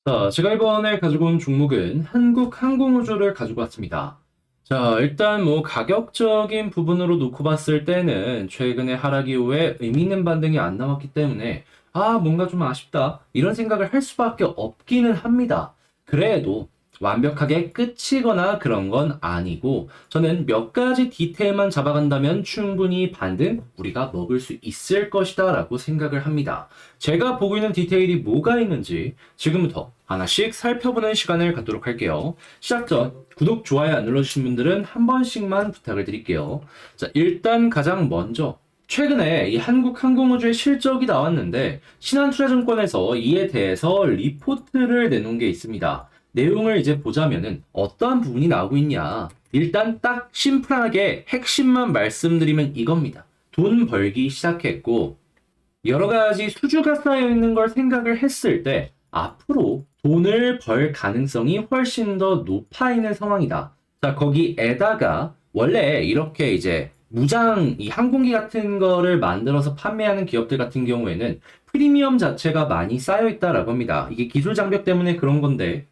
자, 제가 이번에 가지고 온 종목은 한국항공우주를 가지고 왔습니다. 자, 일단 뭐 가격적인 부분으로 놓고 봤을 때는 최근에 하락 이후에 의미 있는 반등이 안 나왔기 때문에 뭔가 좀 아쉽다. 이런 생각을 할 수밖에 없기는 합니다. 그래도 완벽하게 끝이거나 그런 건 아니고 저는 몇 가지 디테일만 잡아간다면 충분히 반등 우리가 먹을 수 있을 것이다 라고 생각을 합니다. 제가 보고 있는 디테일이 뭐가 있는지 지금부터 하나씩 살펴보는 시간을 갖도록 할게요. 시작 전 구독, 좋아요 안 눌러주신 분들은 한 번씩만 부탁을 드릴게요. 자, 일단 가장 먼저 최근에 이 한국항공우주의 실적이 나왔는데 신한투자증권에서 이에 대해서 리포트를 내놓은 게 있습니다. 내용을 이제 보자면은 어떠한 부분이 나오고 있냐. 일단 딱 심플하게 핵심만 말씀드리면 이겁니다. 돈 벌기 시작했고 여러 가지 수주가 쌓여 있는 걸 생각을 했을 때 앞으로 돈을 벌 가능성이 훨씬 더 높아 있는 상황이다. 자, 거기에다가 원래 이렇게 이제 무장 이 항공기 같은 거를 만들어서 판매하는 기업들 같은 경우에는 프리미엄 자체가 많이 쌓여 있다라고 합니다. 이게 기술 장벽 때문에 그런 건데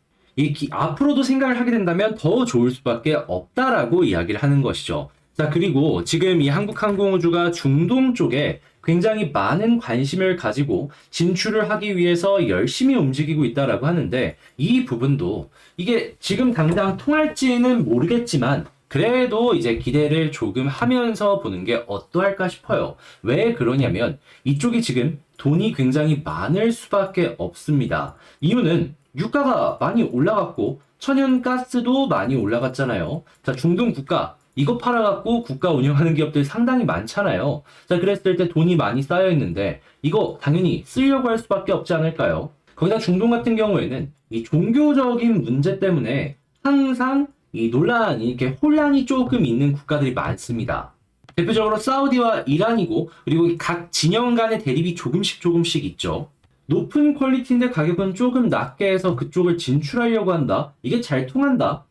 앞으로도 생각을 하게 된다면 더 좋을 수밖에 없다라고 이야기를 하는 것이죠. 자, 그리고 지금 이 한국항공우주가 중동 쪽에 굉장히 많은 관심을 가지고 진출을 하기 위해서 열심히 움직이고 있다라고 하는데 이 부분도 이게 지금 당장 통할지는 모르겠지만 그래도 이제 기대를 조금 하면서 보는 게 어떠할까 싶어요. 왜 그러냐면 이쪽이 지금 돈이 굉장히 많을 수밖에 없습니다. 이유는 유가가 많이 올라갔고 천연가스도 많이 올라갔잖아요. 자, 중동 국가 이거 팔아갖고 국가 운영하는 기업들 상당히 많잖아요. 자, 그랬을 때 돈이 많이 쌓여 있는데 이거 당연히 쓰려고 할 수밖에 없지 않을까요? 거기다 중동 같은 경우에는 이 종교적인 문제 때문에 항상 이 논란이 이렇게 혼란이 조금 있는 국가들이 많습니다. 대표적으로 사우디와 이란이고 그리고 각 진영 간의 대립이 조금씩 있죠. 높은 퀄리티인데 가격은 조금 낮게 해서 그쪽을 진출하려고 한다. 이게 잘 통한다.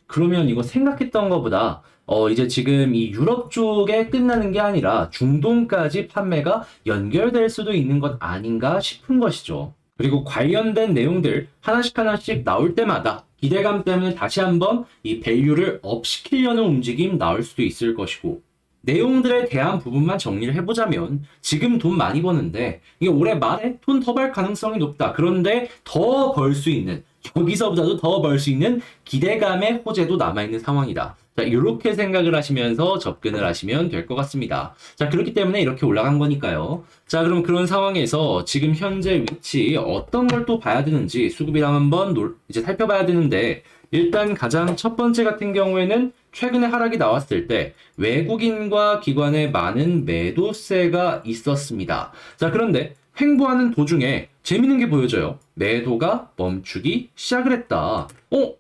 그러면 이거 생각했던 것보다 이제 지금 이 유럽 쪽에 끝나는 게 아니라 중동까지 판매가 연결될 수도 있는 것 아닌가 싶은 것이죠. 그리고 관련된 내용들 하나씩 나올 때마다 기대감 때문에 다시 한번 이 밸류를 업 시키려는 움직임 나올 수도 있을 것이고 내용들에 대한 부분만 정리를 해보자면 지금 돈 많이 버는데 이게 올해 말에 돈 더 벌 가능성이 높다. 그런데 더 벌 수 있는 여기서보다도 더 벌 수 있는 기대감의 호재도 남아있는 상황이다. 자, 이렇게 생각을 하시면서 접근을 하시면 될 것 같습니다. 자, 그렇기 때문에 이렇게 올라간 거니까요. 자, 그럼 그런 상황에서 지금 현재 위치 어떤 걸 또 봐야 되는지 수급이랑 한번 이제 살펴봐야 되는데 일단 가장 첫 번째 같은 경우에는 최근에 하락이 나왔을 때 외국인과 기관의 많은 매도세가 있었습니다. 자, 그런데 횡보하는 도중에 재밌는 게 보여져요. 매도가 멈추기 시작을 했다.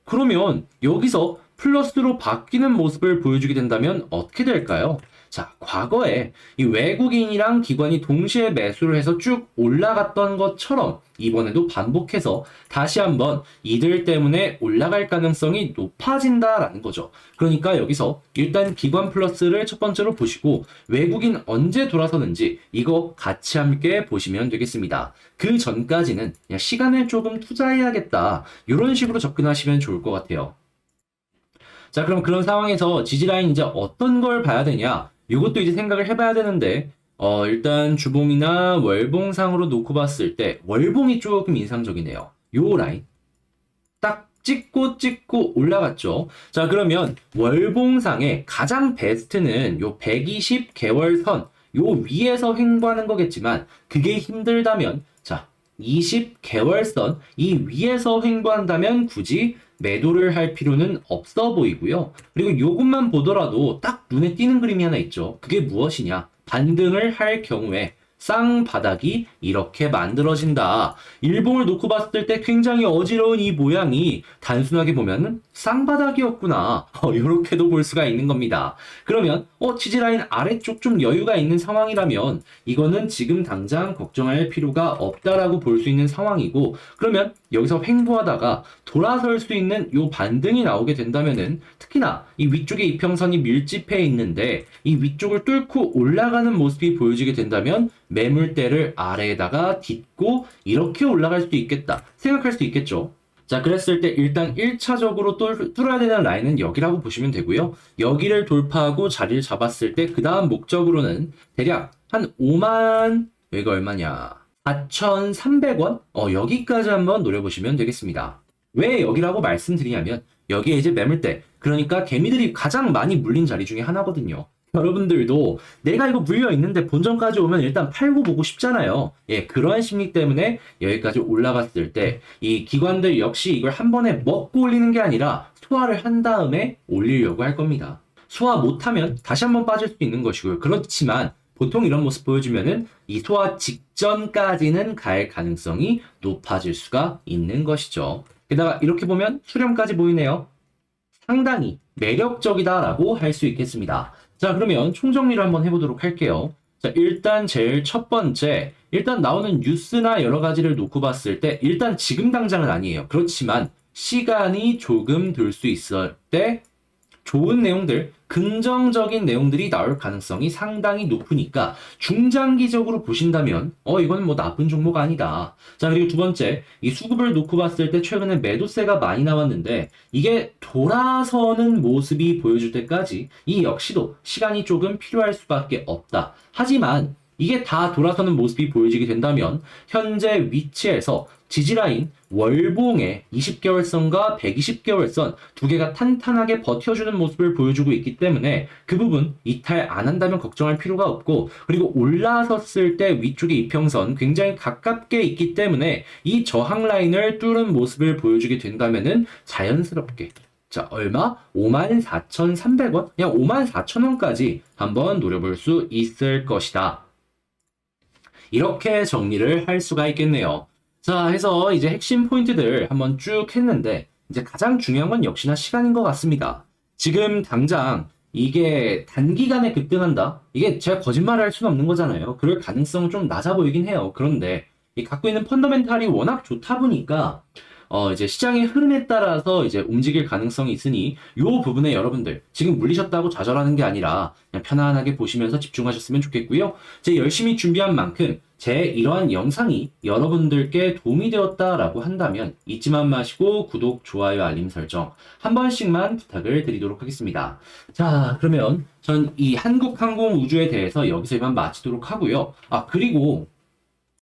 그러면 여기서 플러스로 바뀌는 모습을 보여주게 된다면 어떻게 될까요? 자, 과거에 이 외국인이랑 기관이 동시에 매수를 해서 쭉 올라갔던 것처럼 이번에도 반복해서 다시 한번 이들 때문에 올라갈 가능성이 높아진다라는 거죠. 그러니까 여기서 일단 기관 플러스를 첫 번째로 보시고 외국인 언제 돌아서는지 이거 같이 함께 보시면 되겠습니다. 그 전까지는 그냥 시간을 조금 투자해야겠다. 이런 식으로 접근하시면 좋을 것 같아요. 자, 그럼 그런 상황에서 지지라인 이제 어떤 걸 봐야 되냐? 이것도 이제 생각을 해봐야 되는데, 일단 주봉이나 월봉상으로 놓고 봤을 때, 월봉이 조금 인상적이네요. 요 라인. 딱 찍고 올라갔죠. 자, 그러면 월봉상의 가장 베스트는 요 120 개월선, 요 위에서 횡보하는 거겠지만, 그게 힘들다면, 자, 20 개월선, 이 위에서 횡보한다면 굳이 매도를 할 필요는 없어 보이고요. 그리고 요것만 보더라도 딱 눈에 띄는 그림이 하나 있죠. 그게 무엇이냐? 반등을 할 경우에 쌍바닥이 이렇게 만들어진다. 일봉을 놓고 봤을 때 굉장히 어지러운 이 모양이 단순하게 보면 쌍바닥이었구나. 이렇게도 볼 수가 있는 겁니다. 그러면 지지라인 아래쪽 좀 여유가 있는 상황이라면 이거는 지금 당장 걱정할 필요가 없다라고 볼 수 있는 상황이고 그러면 여기서 횡보하다가 돌아설 수 있는 요 반등이 나오게 된다면은 특히나 이 위쪽에 이평선이 밀집해 있는데 이 위쪽을 뚫고 올라가는 모습이 보여지게 된다면 매물대를 아래에다가 딛고 이렇게 올라갈 수도 있겠다 생각할 수 있겠죠. 자, 그랬을 때 일단 1차적으로 뚫어야 되는 라인은 여기라고 보시면 되고요. 여기를 돌파하고 자리를 잡았을 때 그 다음 목적으로는 대략 한 5만, 여기가 얼마냐? 4,300원? 여기까지 한번 노려보시면 되겠습니다. 왜 여기라고 말씀드리냐면 여기에 이제 매물대, 그러니까 개미들이 가장 많이 물린 자리 중에 하나거든요. 여러분들도 내가 이거 물려 있는데 본전까지 오면 일단 팔고 보고 싶잖아요. 예, 그러한 심리 때문에 여기까지 올라갔을 때 이 기관들 역시 이걸 한 번에 먹고 올리는 게 아니라 소화를 한 다음에 올리려고 할 겁니다. 소화 못하면 다시 한번 빠질 수 있는 것이고요. 그렇지만 보통 이런 모습 보여주면은 이 소화 직전까지는 갈 가능성이 높아질 수가 있는 것이죠. 게다가 이렇게 보면 수렴까지 보이네요. 상당히 매력적이다라고 할 수 있겠습니다. 자, 그러면 총정리를 한번 해보도록 할게요. 자, 일단 제일 첫 번째, 일단 나오는 뉴스나 여러 가지를 놓고 봤을 때 일단 지금 당장은 아니에요. 그렇지만 시간이 조금 들 수 있을 때 좋은 내용들, 긍정적인 내용들이 나올 가능성이 상당히 높으니까 중장기적으로 보신다면 이건 뭐 나쁜 종목 아니다. 자, 그리고 두 번째, 이 수급을 놓고 봤을 때 최근에 매도세가 많이 나왔는데 이게 돌아서는 모습이 보여줄 때까지 이 역시도 시간이 조금 필요할 수밖에 없다. 하지만 이게 다 돌아서는 모습이 보여지게 된다면 현재 위치에서 지지라인 월봉의 20개월 선과 120개월 선 두 개가 탄탄하게 버텨주는 모습을 보여주고 있기 때문에 그 부분 이탈 안 한다면 걱정할 필요가 없고, 그리고 올라섰을 때 위쪽의 이평선 굉장히 가깝게 있기 때문에 이 저항 라인을 뚫은 모습을 보여주게 된다면은 자연스럽게 자, 얼마? 54,300원? 그냥 54,000원까지 한번 노려볼 수 있을 것이다. 이렇게 정리를 할 수가 있겠네요. 자, 해서 이제 핵심 포인트들 한번 쭉 했는데 이제 가장 중요한 건 역시나 시간인 것 같습니다. 지금 당장 이게 단기간에 급등한다? 이게 제가 거짓말을 할 수는 없는 거잖아요. 그럴 가능성은 좀 낮아 보이긴 해요. 그런데 이 갖고 있는 펀더멘탈이 워낙 좋다 보니까 이제 시장의 흐름에 따라서 이제 움직일 가능성이 있으니 요 부분에 여러분들 지금 물리셨다고 좌절하는 게 아니라 그냥 편안하게 보시면서 집중하셨으면 좋겠고요. 제 열심히 준비한 만큼 제 이러한 영상이 여러분들께 도움이 되었다라고 한다면 잊지만 마시고 구독, 좋아요, 알림 설정 한 번씩만 부탁을 드리도록 하겠습니다. 자, 그러면 전 이 한국항공우주에 대해서 여기서 이만 마치도록 하고요. 그리고